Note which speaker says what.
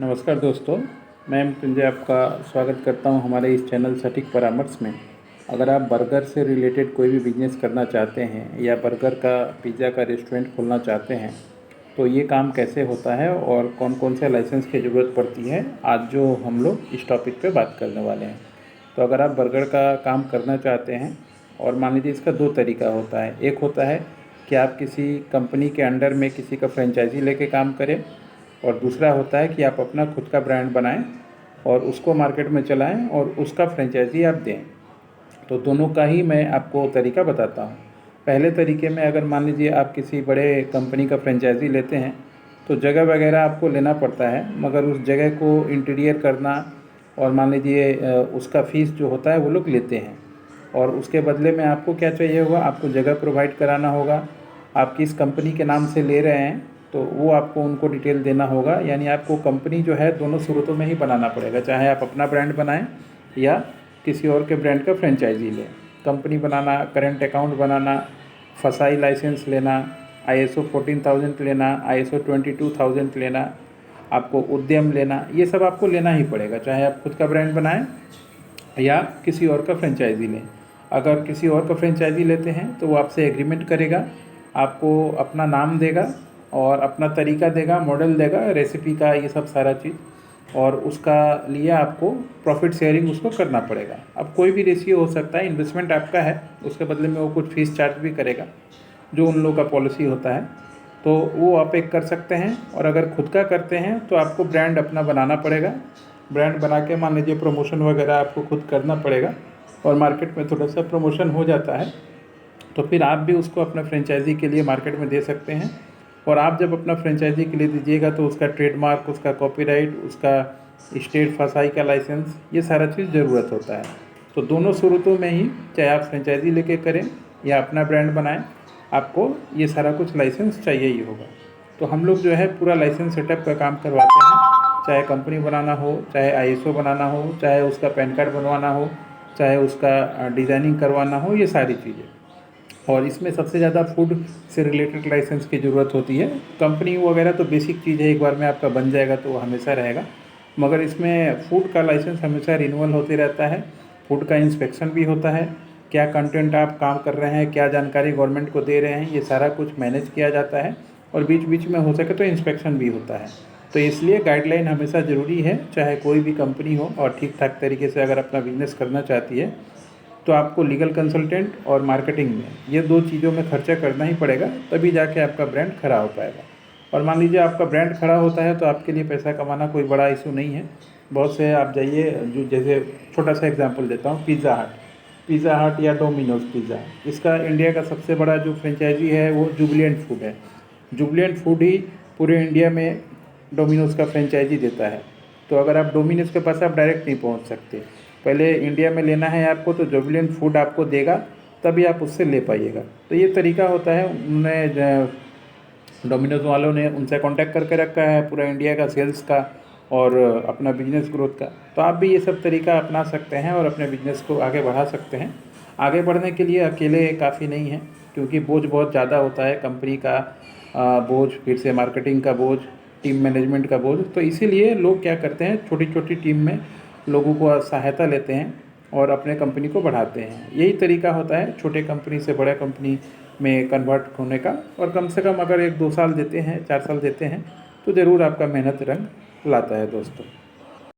Speaker 1: नमस्कार दोस्तों, मैं मृत्युंजय आपका स्वागत करता हूं हमारे इस चैनल सटीक परामर्श में। अगर आप बर्गर से रिलेटेड कोई भी बिजनेस करना चाहते हैं या बर्गर का पिज़्ज़ा का रेस्टोरेंट खोलना चाहते हैं तो ये काम कैसे होता है और कौन कौन से लाइसेंस की ज़रूरत पड़ती है, आज जो हम लोग इस टॉपिक पे बात करने वाले हैं। तो अगर आप बर्गर का काम करना चाहते हैं और मान लीजिए इसका दो तरीका होता है। एक होता है कि आप किसी कंपनी के अंडर में किसी का फ्रेंचाइजी लेके काम करें और दूसरा होता है कि आप अपना खुद का ब्रांड बनाएं और उसको मार्केट में चलाएं और उसका फ्रेंचाइजी आप दें। तो दोनों का ही मैं आपको तरीका बताता हूं। पहले तरीके में अगर मान लीजिए आप किसी बड़े कंपनी का फ्रेंचाइजी लेते हैं तो जगह वगैरह आपको लेना पड़ता है, मगर उस जगह को इंटीरियर करना और मान लीजिए उसका फ़ीस जो होता है वो लोग लेते हैं। और उसके बदले में आपको क्या चाहिए होगा, आपको जगह प्रोवाइड कराना होगा। आप किस कंपनी के नाम से ले रहे हैं तो वो आपको उनको डिटेल देना होगा। यानी आपको कंपनी जो है दोनों सूरतों में ही बनाना पड़ेगा, चाहे आप अपना ब्रांड बनाएं या किसी और के ब्रांड का फ्रेंचाइजी लें। कंपनी बनाना, करेंट अकाउंट बनाना, फसाई लाइसेंस लेना, ISO 14000 लेना, ISO 22000 लेना, आपको उद्यम लेना, ये सब आपको लेना ही पड़ेगा, चाहे आप खुद का ब्रांड बनाएं या किसी और का फ्रेंचाइजी लें। अगर किसी और का फ्रेंचाइजी लेते हैं तो वो आपसे एग्रीमेंट करेगा, आपको अपना नाम देगा और अपना तरीका देगा, मॉडल देगा, रेसिपी का, ये सब सारा चीज़, और उसका लिए आपको प्रॉफिट शेयरिंग उसको करना पड़ेगा। अब कोई भी रेशियो हो सकता है, इन्वेस्टमेंट आपका है, उसके बदले में वो कुछ फीस चार्ज भी करेगा, जो उन लोगों का पॉलिसी होता है। तो वो आप एक कर सकते हैं। और अगर खुद का करते हैं तो आपको ब्रांड अपना बनाना पड़ेगा। ब्रांड बना के मान लीजिए प्रमोशन वगैरह आपको खुद करना पड़ेगा और मार्केट में थोड़ा सा प्रमोशन हो जाता है तो फिर आप भी उसको अपना फ्रेंचाइजी के लिए मार्केट में दे सकते हैं। और आप जब अपना फ्रेंचाइजी के लिए दीजिएगा तो उसका ट्रेडमार्क, उसका कॉपीराइट, उसका स्टेट फसाई का लाइसेंस, ये सारा चीज़ ज़रूरत होता है। तो दोनों सूरतों में ही, चाहे आप फ्रेंचाइजी लेके करें या अपना ब्रांड बनाएं, आपको ये सारा कुछ लाइसेंस चाहिए ही होगा। तो हम लोग जो है पूरा लाइसेंस सेटअप का काम करवाते हैं, चाहे कंपनी बनाना हो, चाहे ISO बनाना हो, चाहे उसका पैन कार्ड बनवाना हो, चाहे उसका डिज़ाइनिंग करवाना हो, ये सारी चीज़ें। और इसमें सबसे ज़्यादा फूड से रिलेटेड लाइसेंस की ज़रूरत होती है। कंपनी वगैरह तो बेसिक चीज़ है, एक बार में आपका बन जाएगा तो वो हमेशा रहेगा, मगर इसमें फूड का लाइसेंस हमेशा रिन्यूअल होते रहता है। फूड का इंस्पेक्शन भी होता है, क्या कंटेंट आप काम कर रहे हैं, क्या जानकारी गवर्नमेंट को दे रहे हैं, ये सारा कुछ मैनेज किया जाता है। और बीच बीच में हो सके तो इंस्पेक्शन भी होता है। तो इसलिए गाइडलाइन हमेशा ज़रूरी है, चाहे कोई भी कंपनी हो और ठीक ठाक तरीके से अगर अपना बिजनेस करना चाहती है तो आपको लीगल कंसल्टेंट और मार्केटिंग में, ये दो चीज़ों में खर्चा करना ही पड़ेगा, तभी जाके आपका ब्रांड खड़ा हो पाएगा। और मान लीजिए आपका ब्रांड खड़ा होता है तो आपके लिए पैसा कमाना कोई बड़ा इशू नहीं है। बहुत से आप जाइए, जो जैसे छोटा सा एग्जांपल देता हूँ, पिज़्ज़ा हट या डोमिनोज़ पिज़्ज़ा, इसका इंडिया का सबसे बड़ा जो फ्रेंचाइजी है वो जुबिलेंट फूड है। जुबिलेंट फूड ही पूरे इंडिया में डोमिनोज़ का फ्रेंचाइजी देता है। तो अगर आप डोमिनोज़ के पास आप डायरेक्ट नहीं पहुंच सकते, पहले इंडिया में लेना है आपको तो जुबिलेंट फूड आपको देगा, तभी आप उससे ले पाइएगा। तो ये तरीका होता है। उन्होंने, डोमिनोज़ वालों ने उनसे कांटेक्ट करके रखा है पूरा इंडिया का सेल्स का और अपना बिजनेस ग्रोथ का। तो आप भी ये सब तरीका अपना सकते हैं और अपने बिजनेस को आगे बढ़ा सकते हैं। आगे बढ़ने के लिए अकेले काफ़ी नहीं है, क्योंकि बोझ बहुत ज़्यादा होता है, कंपनी का बोझ, फिर से मार्केटिंग का बोझ, टीम मैनेजमेंट का बोझ। तो इसीलिए लोग क्या करते हैं, छोटी छोटी टीम में लोगों को सहायता लेते हैं और अपने कंपनी को बढ़ाते हैं। यही तरीका होता है छोटे कंपनी से बड़े कंपनी में कन्वर्ट होने का। और कम से कम अगर 1-2 साल देते हैं, 4 साल देते हैं तो ज़रूर आपका मेहनत रंग लाता है दोस्तों।